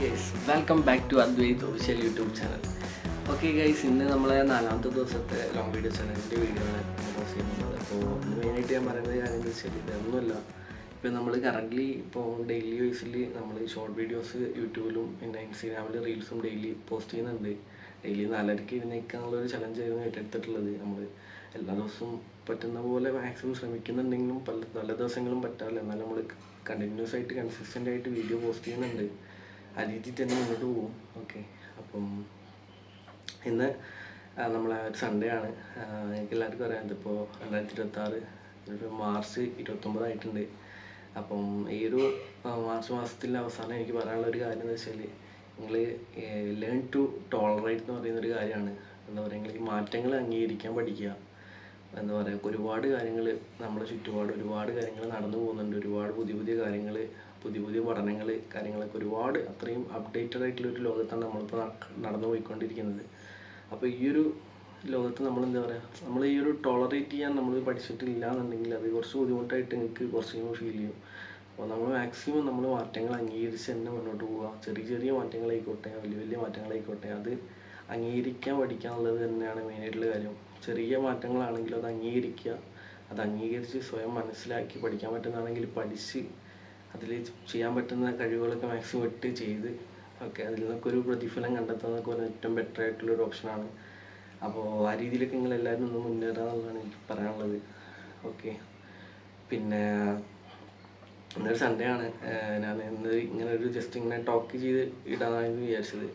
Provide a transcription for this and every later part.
Guys, welcome back to Advaith official YouTube channel. Okay guys, ഇന്ന് നമ്മളെ 4ാമത്തെ ദിവസത്തെ ലോങ് വീഡിയോ ചാനലിൻ്റെ വീഡിയോ ആണ് പോസ്റ്റ് ചെയ്യുന്നത്. അപ്പോൾ ഇന്ന് മെയിനായിട്ട് ഞാൻ പറയുന്നത് കാര്യം എന്താ വെച്ചാൽ ഇതൊന്നുമല്ല. ഇപ്പോൾ നമ്മൾ കറൻ്റ്ലി ഇപ്പോൾ ഡെയിലി ബേസിൽ നമ്മൾ ഷോർട്ട് വീഡിയോസ് യൂട്യൂബിലും പിന്നെ ഇൻസ്റ്റാഗ്രാമിൽ റീൽസും ഡെയിലി പോസ്റ്റ് ചെയ്യുന്നുണ്ട്. ഡെയിലി 4:30 എഴുന്നേൽക്കാനുള്ളൊരു ചലഞ്ചായിരുന്നു ഏറ്റെടുത്തിട്ടുള്ളത്. നമ്മൾ എല്ലാ ദിവസവും പറ്റുന്ന പോലെ മാക്സിമം ശ്രമിക്കുന്നുണ്ടെങ്കിലും പല ദിവസങ്ങളും പറ്റാറില്ല. എന്നാലും നമ്മൾ കണ്ടിന്യൂസ് ആയിട്ട് കൺസിസ്റ്റൻ്റ് ആയിട്ട് വീഡിയോ പോസ്റ്റ് ചെയ്യുന്നുണ്ട്. ആ രീതിയിൽ തന്നെ മുന്നോട്ട് പോകും. ഓക്കെ, അപ്പം ഇന്ന് നമ്മളെ ഒരു സൺഡേ ആണ്. എനിക്ക് എല്ലാവർക്കും അറിയാം, ഇതിപ്പോൾ 2026 ഒരു മാർച്ച് 29 ആയിട്ടുണ്ട്. അപ്പം ഈ ഒരു മാർച്ച് മാസത്തിൻ്റെ അവസാനം എനിക്ക് പറയാനുള്ള ഒരു കാര്യം എന്ന് വെച്ചാൽ, നിങ്ങൾ ലേൺ ടു ടോളറേറ്റ് എന്ന് പറയുന്നൊരു കാര്യമാണ്. എന്താ പറയുക, നിങ്ങൾ ഈ മാറ്റങ്ങൾ അംഗീകരിക്കാൻ പഠിക്കുക. എന്താ പറയുക, ഒരുപാട് കാര്യങ്ങൾ നമ്മുടെ ചുറ്റുപാട് ഒരുപാട് കാര്യങ്ങൾ നടന്നു പോകുന്നുണ്ട്. ഒരുപാട് പുതിയ പുതിയ കാര്യങ്ങൾ, പുതിയ പഠനങ്ങൾ, കാര്യങ്ങളൊക്കെ ഒരുപാട് അത്രയും അപ്ഡേറ്റഡ് ആയിട്ടുള്ളൊരു ലോകത്താണ് നമ്മളിപ്പോൾ നടന്നു പോയിക്കൊണ്ടിരിക്കുന്നത്. അപ്പോൾ ഈ ഒരു ലോകത്ത് നമ്മൾ എന്താ പറയുക, നമ്മൾ ഈ ഒരു ടോളറേറ്റ് ചെയ്യാൻ നമ്മൾ പഠിച്ചിട്ടില്ല എന്നുണ്ടെങ്കിൽ അത് കുറച്ച് ബുദ്ധിമുട്ടായിട്ട് നിങ്ങൾക്ക് കുറച്ച് കഴിയുമ്പോൾ ഫീൽ ചെയ്യും. അപ്പോൾ നമ്മൾ മാക്സിമം നമ്മൾ മാറ്റങ്ങൾ അംഗീകരിച്ച് തന്നെ മുന്നോട്ട് പോവുക. ചെറിയ ചെറിയ മാറ്റങ്ങളായിക്കോട്ടെ, വലിയ വലിയ മാറ്റങ്ങളായിക്കോട്ടെ, അത് അംഗീകരിക്കാൻ പഠിക്കുക എന്നുള്ളത് തന്നെയാണ് മെയിനായിട്ടുള്ള കാര്യം. ചെറിയ മാറ്റങ്ങളാണെങ്കിലും അത് അംഗീകരിക്കുക. അത് അംഗീകരിച്ച് സ്വയം മനസ്സിലാക്കി പഠിക്കാൻ പറ്റുന്നതാണെങ്കിൽ പഠിച്ച് അതിൽ ചെയ്യാൻ പറ്റുന്ന കഴിവുകളൊക്കെ മാക്സിമം ഇട്ട് ചെയ്ത് ഓക്കെ അതിൽ നിന്നൊക്കെ ഒരു പ്രതിഫലം കണ്ടെത്തുന്നതൊക്കെ ഏറ്റവും ബെറ്റർ ആയിട്ടുള്ളൊരു ഓപ്ഷനാണ്. അപ്പോൾ ആ രീതിയിലൊക്കെ നിങ്ങൾ എല്ലാവരും ഒന്ന് മുന്നേറാമെന്നുള്ളതാണ് എനിക്ക് പറയാനുള്ളത്. ഓക്കെ, പിന്നെ ഇന്നൊരു സൺഡേ ആണ്. ഞാൻ ഇന്ന് ഇങ്ങനെ ഒരു ജസ്റ്റ് ഇങ്ങനെ ടോക്ക് ചെയ്ത് ഇടാനായിരുന്നു വിചാരിച്ചത്.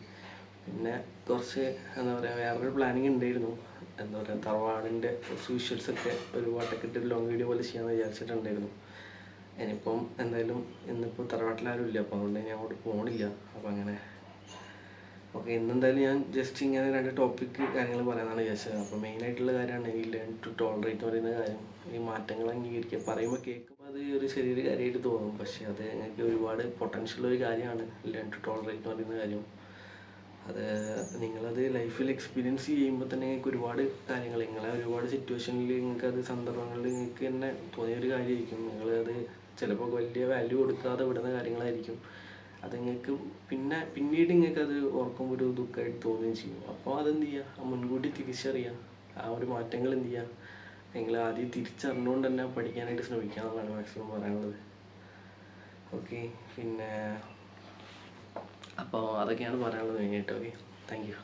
പിന്നെ കുറച്ച് എന്താ പറയുക, വേറൊരു പ്ലാനിങ് ഉണ്ടായിരുന്നു. എന്താ പറയുക, തറവാടിൻ്റെ കുറച്ച് വിഷ്വൽസൊക്കെ ഒരു പാട്ടൊക്കെ ഇട്ട് ലോങ് വീഡിയോ പോലെ ചെയ്യാമെന്ന് വിചാരിച്ചിട്ടുണ്ടായിരുന്നു. ഇനിയിപ്പം എന്തായാലും ഇന്നിപ്പോൾ തറവാട്ടിലാരും ഇല്ല, അപ്പോൾ അതുകൊണ്ട് ഞാൻ അങ്ങോട്ട് പോകണില്ല. അപ്പോൾ അങ്ങനെ ഓക്കെ, ഇന്നെന്തായാലും ഞാൻ ജസ്റ്റ് ഇങ്ങനെ 2 ടോപ്പിക്ക് കാര്യങ്ങൾ പറയാനാണ് വിചാരിച്ചത്. അപ്പോൾ മെയിനായിട്ടുള്ള കാര്യമാണ് ഈ ലേൺ ടു ടോളറേറ്റ് എന്ന് പറയുന്ന കാര്യം. ഈ മാറ്റങ്ങൾ അംഗീകരിക്കുക, പറയുമ്പോൾ കേൾക്കുമ്പോൾ അത് ഒരു ചെറിയൊരു കാര്യമായിട്ട് തോന്നും, പക്ഷേ അത് എനിക്ക് ഒരുപാട് പൊട്ടൻഷ്യൽ ഒരു കാര്യമാണ് ലേൺ ടു ടോളറേറ്റ് എന്ന് പറയുന്ന കാര്യം. അത് നിങ്ങളത് ലൈഫിൽ എക്സ്പീരിയൻസ് ചെയ്യുമ്പോൾ തന്നെ നിങ്ങൾക്ക് ഒരുപാട് കാര്യങ്ങൾ, നിങ്ങളെ ഒരുപാട് സിറ്റുവേഷനിൽ നിങ്ങൾക്കത് സന്ദർഭങ്ങളിൽ നിങ്ങൾക്ക് തന്നെ തോന്നിയൊരു കാര്യമായിരിക്കും. നിങ്ങളത് ചിലപ്പോൾ വലിയ വാല്യൂ കൊടുക്കാതെ വിടുന്ന കാര്യങ്ങളായിരിക്കും. അത് നിങ്ങൾക്ക് പിന്നീട് നിങ്ങൾക്കത് ഓർക്കുമ്പോൾ ഒരു ദുഃഖമായിട്ട് തോന്നുകയും ചെയ്യും. അപ്പോൾ അതെന്ത് ചെയ്യുക, മുൻകൂട്ടി തിരിച്ചറിയുക. ആ ഒരു മാറ്റങ്ങൾ എന്ത് ചെയ്യുക, നിങ്ങൾ ആദ്യം തിരിച്ചറിഞ്ഞുകൊണ്ട് തന്നെ പഠിക്കാനായിട്ട് ശ്രമിക്കുക എന്നുള്ളതാണ് മാക്സിമം പറയാനുള്ളത്. ഓക്കെ, പിന്നെ അപ്പോൾ അതൊക്കെയാണ് പറയാനുള്ളത് മെയിനായിട്ട്. Okay, thank you.